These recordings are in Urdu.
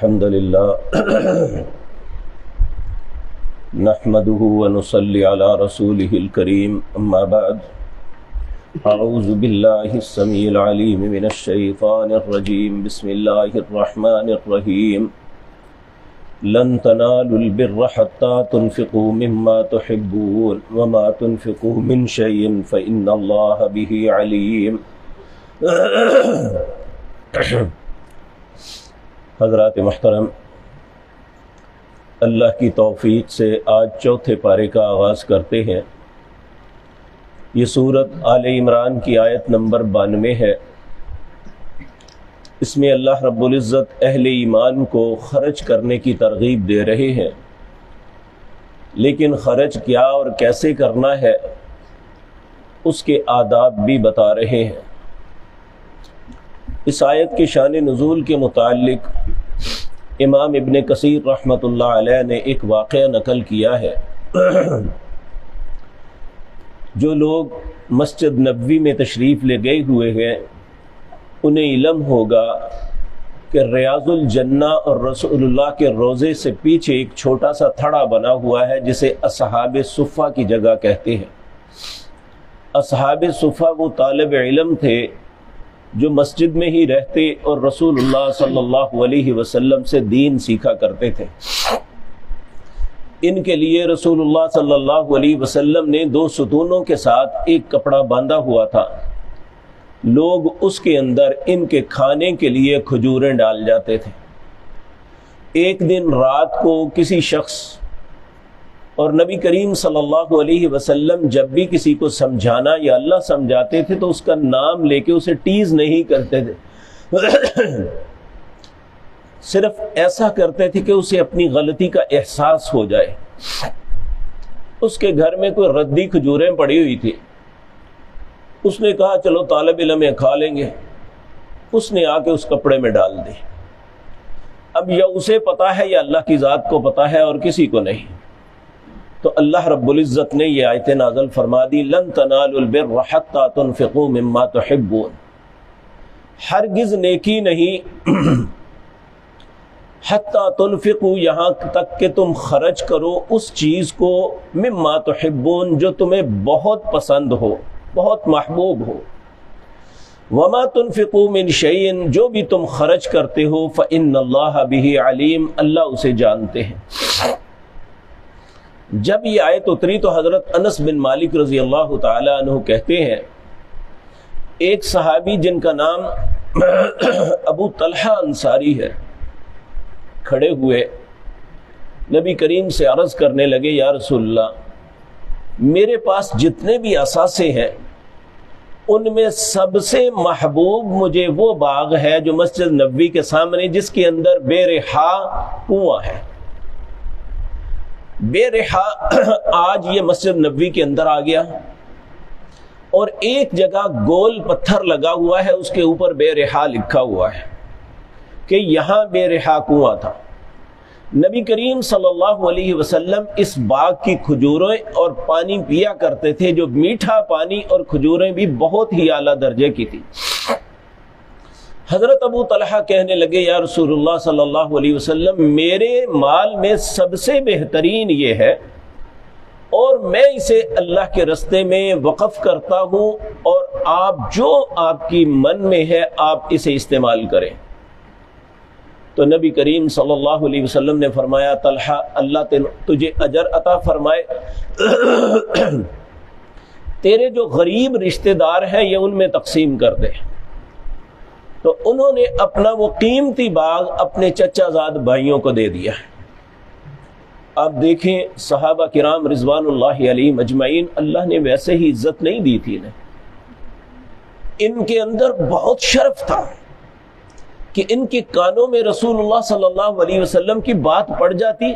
الحمد لله نحمده ونصلي على رسوله الكريم أما بعد أعوذ بالله السميع العليم من الشيطان الرجيم بسم الله الرحمن الرحيم لن تنالوا البر حتى تنفقوا مما تحبون وما تنفقوا من شيء فإن الله به عليم حضرات محترم، اللہ کی توفیق سے آج چوتھے پارے کا آغاز کرتے ہیں۔ یہ سورت آل عمران کی آیت نمبر 92 ہے۔ اس میں اللہ رب العزت اہل ایمان کو خرچ کرنے کی ترغیب دے رہے ہیں، لیکن خرچ کیا اور کیسے کرنا ہے اس کے آداب بھی بتا رہے ہیں۔ اس آیت کے شان نزول کے متعلق امام ابن کثیر رحمۃ اللہ علیہ نے ایک واقعہ نقل کیا ہے۔ جو لوگ مسجد نبوی میں تشریف لے گئے ہوئے ہیں انہیں علم ہوگا کہ ریاض الجنہ اور رسول اللہ کے روضے سے پیچھے ایک چھوٹا سا تھڑا بنا ہوا ہے جسے اصحاب صفہ کی جگہ کہتے ہیں۔ اصحاب صفہ وہ طالب علم تھے جو مسجد میں ہی رہتے اور رسول اللہ صلی اللہ علیہ وسلم سے دین سیکھا کرتے تھے۔ ان کے لیے رسول اللہ صلی اللہ علیہ وسلم نے 2 ستونوں کے ساتھ ایک کپڑا باندھا ہوا تھا۔ لوگ اس کے اندر ان کے کھانے کے لیے کھجوریں ڈال جاتے تھے۔ ایک دن رات کو کسی شخص اور نبی کریم صلی اللہ علیہ وسلم جب بھی کسی کو سمجھانا یا اللہ سمجھاتے تھے تو اس کا نام لے کے اسے ٹیز نہیں کرتے تھے، صرف ایسا کرتے تھے کہ اسے اپنی غلطی کا احساس ہو جائے۔ اس کے گھر میں کوئی ردی کھجوریں پڑی ہوئی تھی، اس نے کہا چلو طالب علم کھا لیں گے۔ اس نے آ کے اس کپڑے میں ڈال دی۔ اب یا اسے پتا ہے یا اللہ کی ذات کو پتا ہے اور کسی کو نہیں۔ تو اللہ رب العزت نے یہ آیت نازل فرما دی، لن تنالوا البر حتى تنفقوا مما تحبون، ہرگز نیکی نہیں حتى تنفقوا، یہاں تک کہ تم خرچ کرو اس چیز کو، مما تحبون جو تمہیں بہت پسند ہو، بہت محبوب ہو، وما تنفقوا من شيء جو بھی تم خرچ کرتے ہو فإن اللہ به علیم، اللہ اسے جانتے ہیں۔ جب یہ آیت اتری تو حضرت انس بن مالک رضی اللہ تعالی عنہ کہتے ہیں ایک صحابی جن کا نام ابو طلحہ انصاری ہے کھڑے ہوئے نبی کریم سے عرض کرنے لگے، یا رسول اللہ میرے پاس جتنے بھی اثاثے ہیں ان میں سب سے محبوب مجھے وہ باغ ہے جو مسجد نبوی کے سامنے جس کے اندر بے رحا کنواں ہے۔ بے رحا آج یہ مسجد نبوی کے اندر آ گیا اور ایک جگہ گول پتھر لگا ہوا ہے، اس کے اوپر بے رحا لکھا ہوا ہے کہ یہاں بے رحا کنواں تھا۔ نبی کریم صلی اللہ علیہ وسلم اس باغ کی کھجوریں اور پانی پیا کرتے تھے، جو میٹھا پانی اور کھجوریں بھی بہت ہی اعلیٰ درجے کی تھی۔ حضرت ابو طلحہ کہنے لگے، یا رسول اللہ صلی اللہ علیہ وسلم میرے مال میں سب سے بہترین یہ ہے اور میں اسے اللہ کے راستے میں وقف کرتا ہوں، اور آپ جو آپ کی من میں ہے آپ اسے استعمال کریں۔ تو نبی کریم صلی اللہ علیہ وسلم نے فرمایا، طلحہ اللہ تجھے اجر عطا فرمائے، تیرے جو غریب رشتہ دار ہیں یہ ان میں تقسیم کر دے۔ تو انہوں نے اپنا وہ قیمتی باغ اپنے چچا زاد بھائیوں کو دے دیا۔ آپ دیکھیں صحابہ کرام رضوان اللہ علیہم اجمعین، اللہ نے ویسے ہی عزت نہیں دی تھی انہیں، ان کے اندر بہت شرف تھا کہ ان کے کانوں میں رسول اللہ صلی اللہ علیہ وسلم کی بات پڑ جاتی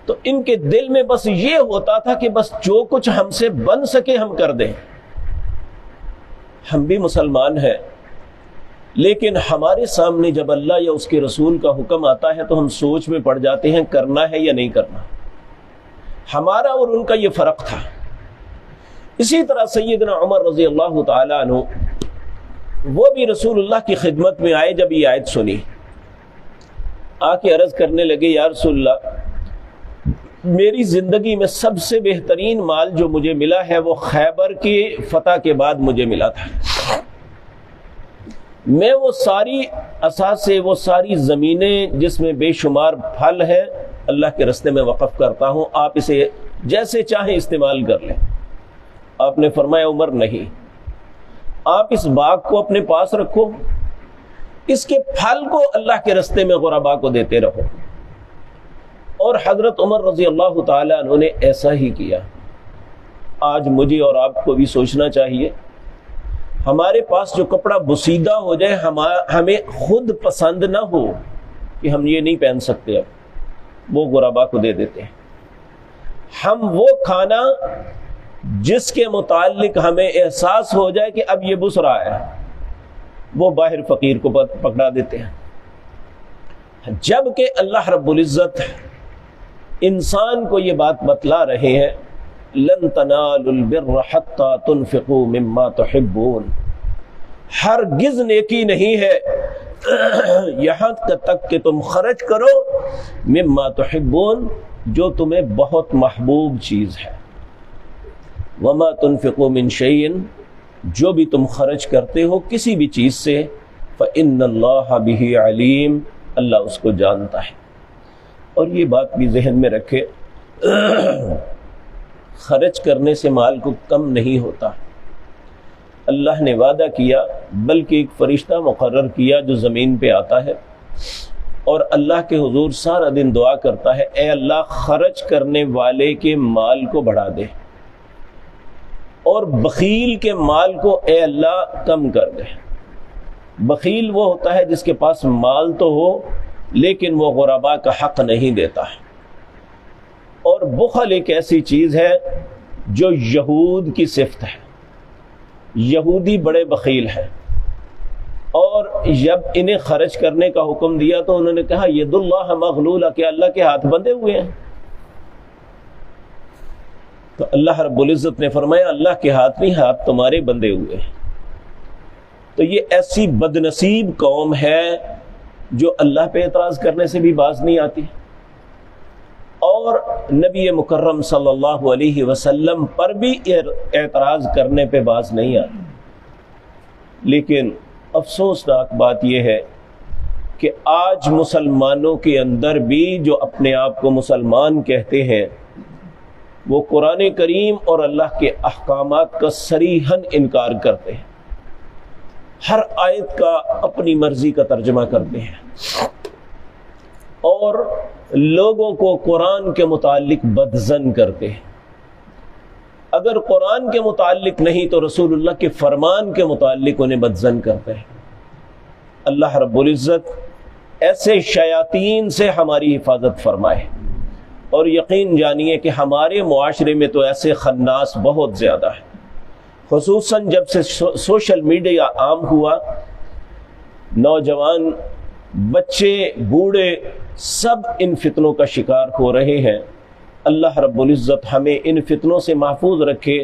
تو ان کے دل میں بس یہ ہوتا تھا کہ بس جو کچھ ہم سے بن سکے ہم کر دیں۔ ہم بھی مسلمان ہیں، لیکن ہمارے سامنے جب اللہ یا اس کے رسول کا حکم آتا ہے تو ہم سوچ میں پڑ جاتے ہیں کرنا ہے یا نہیں کرنا۔ ہمارا اور ان کا یہ فرق تھا۔ اسی طرح سیدنا عمر رضی اللہ تعالی عنہ وہ بھی رسول اللہ کی خدمت میں آئے جب یہ آیت سنی آ کے عرض کرنے لگے یا رسول اللہ میری زندگی میں سب سے بہترین مال جو مجھے ملا ہے وہ خیبر کی فتح کے بعد مجھے ملا تھا. میں وہ ساری اثاثے وہ ساری زمینیں جس میں بے شمار پھل ہیں اللہ کے راستے میں وقف کرتا ہوں, آپ اسے جیسے چاہیں استعمال کر لیں. آپ نے فرمایا عمر نہیں, آپ اس باغ کو اپنے پاس رکھو, اس کے پھل کو اللہ کے راستے میں غرباء کو دیتے رہو. اور حضرت عمر رضی اللہ تعالی عنہ نے ایسا ہی کیا. آج مجھے اور آپ کو بھی سوچنا چاہیے, ہمارے پاس جو کپڑا بسیدہ ہو جائے ہمیں خود پسند نہ ہو کہ ہم یہ نہیں پہن سکتے, اب وہ غرباء کو دے دیتے ہیں. ہم وہ کھانا جس کے متعلق ہمیں احساس ہو جائے کہ اب یہ بس رہا ہے, وہ باہر فقیر کو پکڑا دیتے ہیں. جب کہ اللہ رب العزت انسان کو یہ بات بتلا رہے ہیں لن تنالوا البر حتى تنفقوا مما تحبون, ہرگز نیکی نہیں ہے یہاں تک کہ تم خرچ کرو مما تحبون, جو تمہیں بہت محبوب چیز ہے. وما تنفقوا من شيء, جو بھی تم خرچ کرتے ہو کسی بھی چیز سے, فإن اللہ به علیم, اللہ اس کو جانتا ہے. اور یہ بات بھی ذہن میں رکھے, خرچ کرنے سے مال کو کم نہیں ہوتا. اللہ نے وعدہ کیا, بلکہ ایک فرشتہ مقرر کیا جو زمین پہ آتا ہے اور اللہ کے حضور سارا دن دعا کرتا ہے, اے اللہ خرچ کرنے والے کے مال کو بڑھا دے اور بخیل کے مال کو اے اللہ کم کر دے. بخیل وہ ہوتا ہے جس کے پاس مال تو ہو لیکن وہ غرباء کا حق نہیں دیتا ہے. اور بخل ایک ایسی چیز ہے جو یہود کی صفت ہے. یہودی بڑے بخیل ہیں, اور جب انہیں خرچ کرنے کا حکم دیا تو انہوں نے کہا ید اللہ مغلولہ, کہ اللہ کے ہاتھ بندھے ہوئے ہیں. تو اللہ رب العزت نے فرمایا اللہ کے ہاتھ نہیں, ہاتھ تمہارے بندھے ہوئے ہیں. تو یہ ایسی بدنصیب قوم ہے جو اللہ پہ اعتراض کرنے سے بھی باز نہیں آتی, اور نبی مکرم صلی اللہ علیہ وسلم پر بھی اعتراض کرنے پہ باز نہیں آتی. لیکن افسوسناک بات یہ ہے کہ آج مسلمانوں کے اندر بھی جو اپنے آپ کو مسلمان کہتے ہیں وہ قرآن کریم اور اللہ کے احکامات کا صریحاً انکار کرتے ہیں. ہر آیت کا اپنی مرضی کا ترجمہ کرتے ہیں اور لوگوں کو قرآن کے متعلق بدظن کرتے ہیں. اگر قرآن کے متعلق نہیں تو رسول اللہ کے فرمان کے متعلق انہیں بدظن کرتے ہیں. اللہ رب العزت ایسے شیاطین سے ہماری حفاظت فرمائے, اور یقین جانیے کہ ہمارے معاشرے میں تو ایسے خناس بہت زیادہ ہیں. خصوصاً جب سے سوشل میڈیا عام ہوا, نوجوان بچے بوڑھے سب ان فتنوں کا شکار ہو رہے ہیں. اللہ رب العزت ہمیں ان فتنوں سے محفوظ رکھے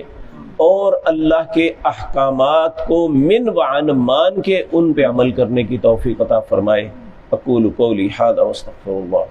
اور اللہ کے احکامات کو من وعن مان کے ان پہ عمل کرنے کی توفیق عطا فرمائے. اقول قولی ھذا واستغفر اللہ.